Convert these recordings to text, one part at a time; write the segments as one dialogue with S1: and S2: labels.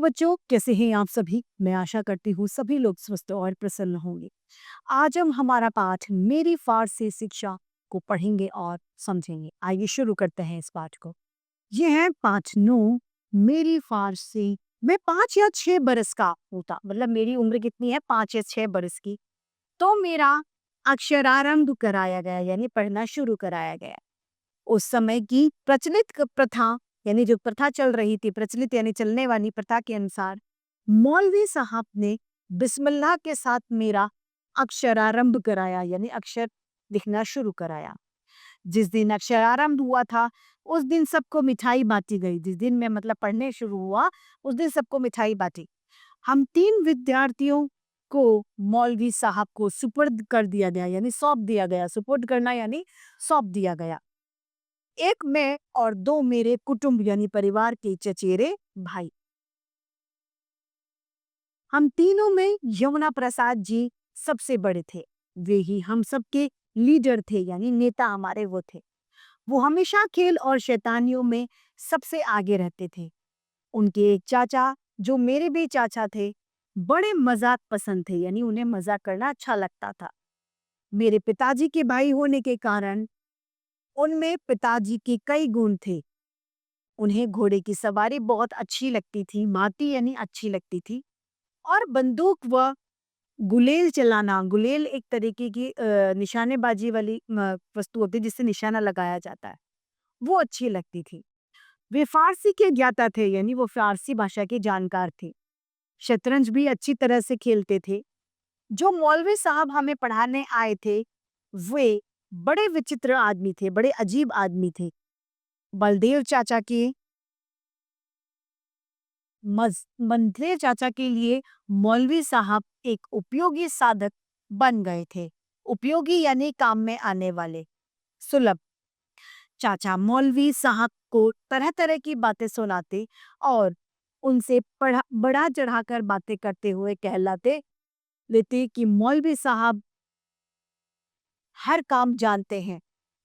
S1: बच्चों, कैसे हैं आप सभी? मैं आशा करती हूँ सभी लोग स्वस्थ और प्रसन्न होंगे। आज हम हमारा पाठ मेरी फारसी शिक्षा को पढ़ेंगे और समझेंगे। आइए शुरू करते हैं इस पाठ को। ये है पाठ 9। मेरी फारसी मैं 5 या 6 बरस का होता, मतलब मेरी उम्र कितनी है, 5 या 6 बरस की, तो मेरा अक्षरारंभ कराया गया, यानी पढ़ना शुरू कराया गया। उस समय की प्रचलित प्रथा, यानी जो प्रथा चल रही थी, प्रचलित यानी चलने वाली प्रथा के अनुसार मौलवी साहब ने बिस्मिल्लाह के साथ मेरा अक्षरारंभ कराया, यानी अक्षर लिखना शुरू कराया। जिस दिन अक्षरारंभ हुआ था उस दिन सबको मिठाई बांटी गई। जिस दिन मैं मतलब पढ़ने शुरू हुआ उस दिन सबको मिठाई बांटी। हम 3 विद्यार्थियों को मौलवी साहब को सुपुर्द कर दिया गया, यानी सौंप दिया गया। सुपुर्द करना यानी सौंप दिया गया। एक मैं और 2 मेरे कुटुंब यानी परिवार के चचेरे भाई। हम तीनों में यमुना प्रसाद जी सबसे बड़े थे। वे ही हम सबके लीडर थे, यानी नेता हमारे वो थे। वो हमेशा खेल और शैतानियों में सबसे आगे रहते थे। उनके एक चाचा, जो मेरे भी चाचा थे, बड़े मजाक पसंद थे, यानी उन्हें मजाक करना अच्छा लगता था। मेरे पिताजी के भाई होने के कारण उनमें पिताजी के कई गुण थे। उन्हें घोड़े की सवारी बहुत अच्छी लगती थी, माती यानी अच्छी लगती थी, और बंदूक व गुलेल चलाना, गुलेल एक तरीके की निशानेबाजी वाली वस्तु होती है जिससे निशाना लगाया जाता है, वो अच्छी लगती थी। वे फारसी के ज्ञाता थे, यानी वो फारसी भाषा के जानकार थे। शतरंज भी अच्छी तरह से खेलते थे। जो मौलवी साहब हमें पढ़ाने आए थे, वे बड़े विचित्र आदमी थे, बड़े अजीब आदमी थे। बलदेव चाचा के मंत्रे चाचा के लिए मौलवी साहब एक उपयोगी साधक बन गए थे। उपयोगी यानी काम में आने वाले, सुलभ। चाचा मौलवी साहब को तरह तरह की बातें सुनाते और उनसे बढ़ा चढ़ाकर बातें करते हुए कहलाते लेते कि मौलवी साहब हर काम जानते हैं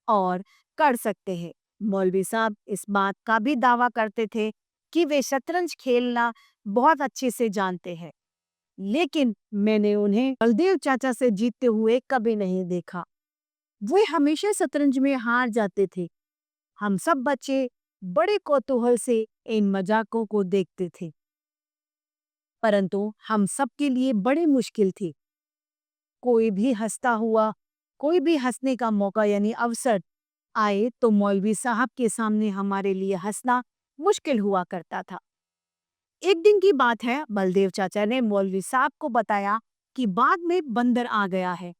S1: और कर सकते हैं। मौलवी साहब इस बात का भी दावा करते थे कि वे शतरंज खेलना बहुत अच्छे से जानते हैं, लेकिन मैंने उन्हें बलदेव चाचा से जीतते हुए कभी नहीं देखा। वे हमेशा शतरंज में हार जाते थे। हम सब बच्चे बड़े कौतूहल से इन मजाकों को देखते थे, परंतु हम सब के लिए बड़ी मुश्किल थी। कोई भी हंसता हुआ, कोई भी हंसने का मौका यानी अवसर आए तो मौलवी साहब के सामने हमारे लिए हंसना मुश्किल हुआ करता था। एक दिन की बात है, बलदेव चाचा ने मौलवी साहब को बताया कि बाग में बंदर आ गया है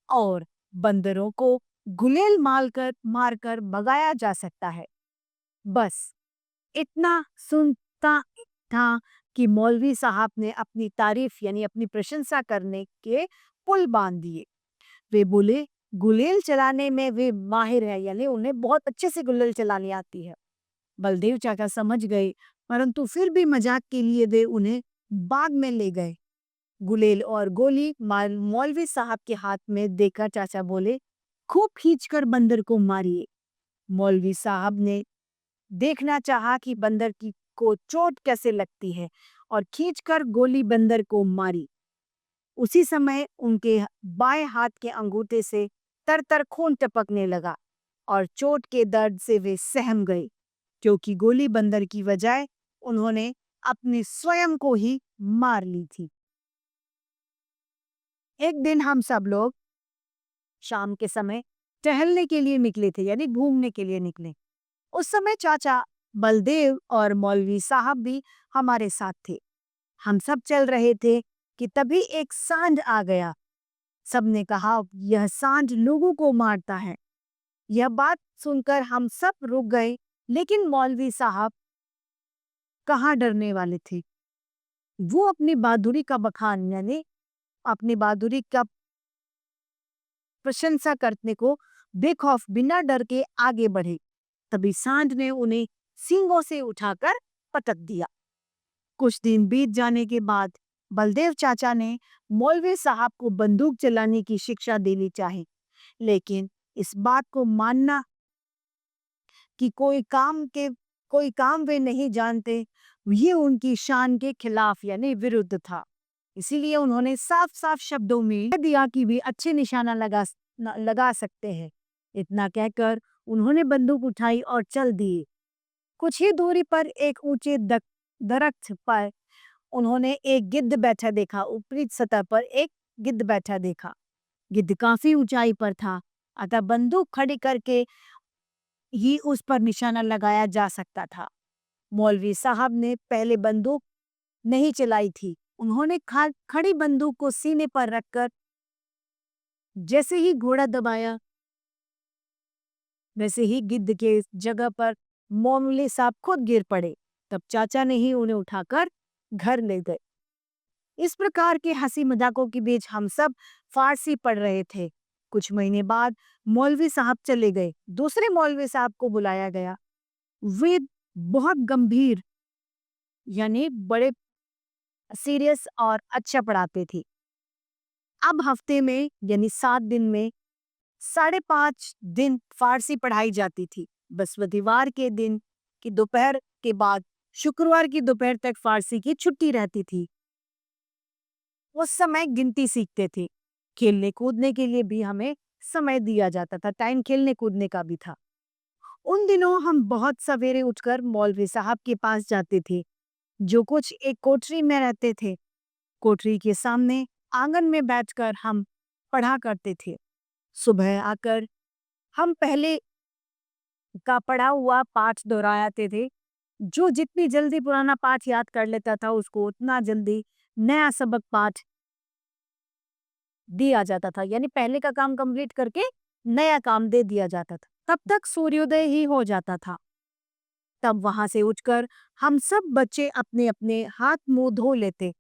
S1: और बंदरों को गुलेल मारकर भगाया जा सकता है। बस इतना सुनता था कि मौलवी साहब ने अपनी तारीफ यानी अपनी प्रशंसा करने के पुल बांध दिए। वे बोले, गुलेल चलाने में वे माहिर है, यानी उन्हें बहुत अच्छे से गुलेल चलानी आती है। बलदेव चाचा समझ गए, परंतु फिर भी मजाक के लिए वे उन्हें बाग में ले गए। गुलेल और गोली मौलवी साहब के हाथ में देकर चाचा बोले, खूब खींचकर बंदर को मारिए। मौलवी साहब ने देखना चाहा कि बंदर की को चोट कैसे लगती है और खींचकर गोली बंदर को मारी। उसी समय उनके बाएं हाथ के अंगूठे से तर-तर खून टपकने लगा और चोट के दर्द से वे सहम गए, क्योंकि गोली बंदर की बजाय उन्होंने अपने स्वयं को ही मार ली थी। एक दिन हम सब लोग शाम के समय टहलने के लिए निकले थे, यानी घूमने के लिए निकले। उस समय चाचा बलदेव और मौलवी साहब भी हमारे साथ थे। हम सब चल रहे थे कि तभी एक सांड आ गया। सबने कहा, यह सांड लोगों को मारता है। यह बात सुनकर हम सब रुक गए, लेकिन मौलवी साहब कहाँ डरने वाले थे। वो अपनी बहादुरी का बखान यानी अपनी बहादुरी का प्रशंसा करने को बेखौफ बिना डर के आगे बढ़े। तभी सांड ने उन्हें सींगों से उठाकर पटक दिया। कुछ दिन बीत जाने के बाद बलदेव चाचा ने मौलवी साहब को बंदूक चलाने की शिक्षा देनी चाही, लेकिन इस बात को मानना कि कोई काम वे नहीं जानते, ये उनकी शान के खिलाफ यानी विरुद्ध था। इसीलिए उन्होंने साफ साफ शब्दों में कह दिया कि वे अच्छे निशाना लगा सकते हैं। इतना कहकर उन्होंने बंदूक उठाई और चल दिए। कुछ ही दूरी पर एक ऊंचे दरख्त पर उन्होंने एक गिद्ध बैठा देखा। ऊपरी सतह पर एक गिद्ध बैठा देखा। गिद्ध काफी ऊंचाई पर था, अतः बंदूक खड़ी करके ही उस पर निशाना लगाया जा सकता था। मौलवी साहब ने पहले बंदूक नहीं चलाई थी। उन्होंने खड़ी बंदूक को सीने पर रखकर जैसे ही घोड़ा दबाया, वैसे ही गिद्ध के जगह पर मौलवी साहब खुद गिर पड़े। तब चाचा ने ही उन्हें उठाकर घर ले गए। इस प्रकार के हंसी मजाकों के बीच हम सब फारसी पढ़ रहे थे। कुछ महीने बाद मौलवी साहब चले गए। दूसरे मौलवी साहब को बुलाया गया। वे बहुत गंभीर यानी बड़े सीरियस और अच्छा पढ़ाते थे। अब हफ्ते में यानी 7 दिन में 5.5 दिन फारसी पढ़ाई जाती थी। बृहस्पतिवार के दिन की दोपहर के बाद शुक्रवार की दोपहर तक फारसी की छुट्टी रहती थी। उस समय गिनती सीखते थे। खेलने कूदने के लिए भी हमें समय दिया जाता था। टाइम खेलने कूदने का भी था। उन दिनों हम बहुत सवेरे उठकर मौलवी साहब के पास जाते थे, जो कुछ एक कोठरी में रहते थे। कोठरी के सामने आंगन में बैठकर हम पढ़ा करते थे। सुबह आकर हम पहले का पढ़ा हुआ पाठ दोहराते थे। जो जितनी जल्दी पुराना पाठ याद कर लेता था, उसको उतना जल्दी नया सबक पाठ दिया जाता था। यानी पहले का काम कंप्लीट करके नया काम दे दिया जाता था। तब तक सूर्योदय ही हो जाता था। तब वहां से उठकर हम सब बच्चे अपने अपने हाथ मुंह धो लेते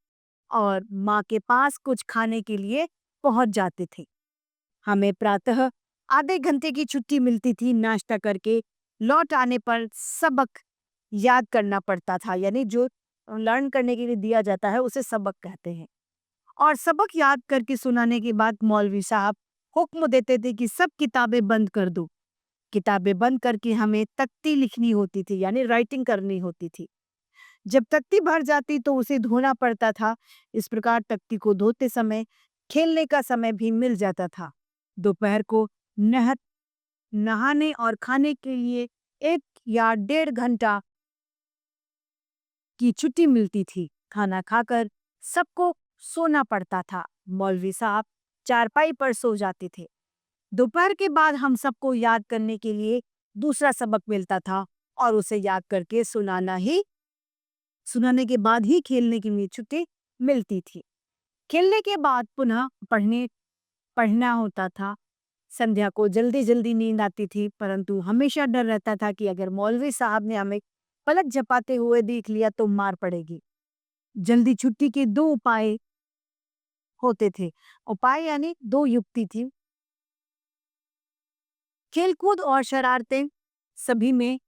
S1: और माँ के पास कुछ खाने के लिए पहुंच जाते थे। हमें प्रातः आधे घंटे की छुट्टी मिलती थी। नाश्ता करके लौट आने पर सबक याद करना पड़ता था। यानी जो लर्न करने के लिए दिया जाता है उसे सबक कहते हैं। और सबक याद करके सुनाने के बाद मौलवी साहब हुक्म देते थे कि सब किताबें बंद कर दो। किताबें बंद करके हमें तख्ती लिखनी होती थी, यानी राइटिंग करनी होती थी। जब तख्ती भर जाती तो उसे धोना पड़ता था। इस प्रकार तख्ती को धोते समय खेलने का समय भी मिल जाता था। दोपहर को नहाने और खाने के लिए 1 या 1.5 घंटा की छुट्टी मिलती थी। खाना खाकर सबको सोना पड़ता था। मौलवी साहब चारपाई पर सो जाते थे। दोपहर के बाद हम सबको याद करने के लिए दूसरा सबक मिलता था और उसे याद करके सुनाने के बाद ही खेलने के लिए छुट्टी मिलती थी। खेलने के बाद पुनः पढ़ना होता था। संध्या को जल्दी जल्दी नींद आती थी, परंतु हमेशा डर रहता था कि अगर मौलवी साहब ने हमें पलक झपकते हुए देख लिया तो मार पड़ेगी। जल्दी छुट्टी के 2 उपाय होते थे। उपाय यानी 2 युक्ति थी। खेलकूद और शरारतें सभी में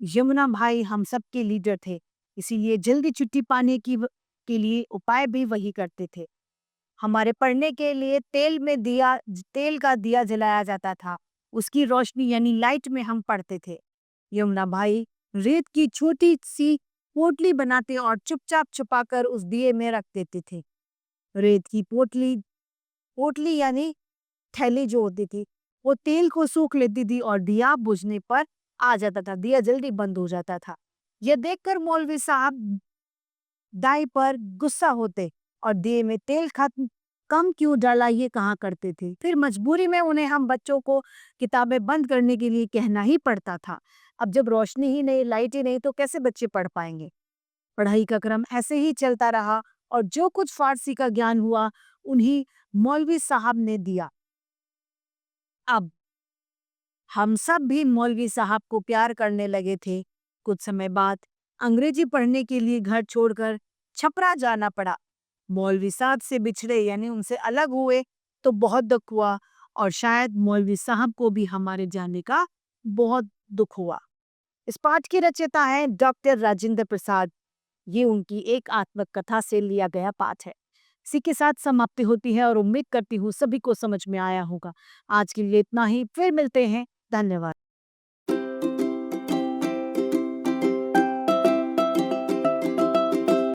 S1: यमुना भाई हम सब के लीडर थे। इसीलिए जल्दी छुट्टी पाने के लिए उपाय भी वही करते थे। हमारे पढ़ने के लिए तेल का दिया जलाया जाता था। उसकी रोशनी यानी लाइट में हम पढ़ते थे। यमुना भाई रेत की छोटी सी पोटली बनाते और चुपचाप छुपाकर उस दिए में रख देते थे। रेत की पोटली यानी थैली जो होती थी, वो तेल को सूख लेती थी और दिया बुझने पर आ जाता था। दिया जल्दी बंद हो जाता था। यह देखकर मौलवी साहब दाई पर गुस्सा होते और दिए में तेल कम क्यों डाला ये कहा करते थे। फिर मजबूरी में उन्हें हम बच्चों को किताबें बंद करने के लिए कहना ही पड़ता था। अब जब रोशनी ही नहीं, लाइट ही नहीं, तो कैसे बच्चे पढ़ पाएंगे। पढ़ाई का क्रम ऐसे ही चलता रहा और जो कुछ फारसी का ज्ञान हुआ उन्हीं मौलवी साहब ने दिया। अब हम सब भी मौलवी साहब को प्यार करने लगे थे। कुछ समय बाद अंग्रेजी पढ़ने के लिए घर छोड़कर छपरा जाना पड़ा। मौलवी साहब से बिछड़े यानी उनसे अलग हुए तो बहुत दुख हुआ और शायद मौलवी साहब को भी हमारे जाने का बहुत दुख हुआ। इस पाठ की रचयिता है डॉक्टर राजेंद्र प्रसाद। ये उनकी एक आत्मकथा से लिया गया पाठ है। इसी के साथ समाप्ति होती है और उम्मीद करती हूँ सभी को समझ में आया होगा। आज के लिए इतना ही, फिर मिलते हैं। धन्यवाद।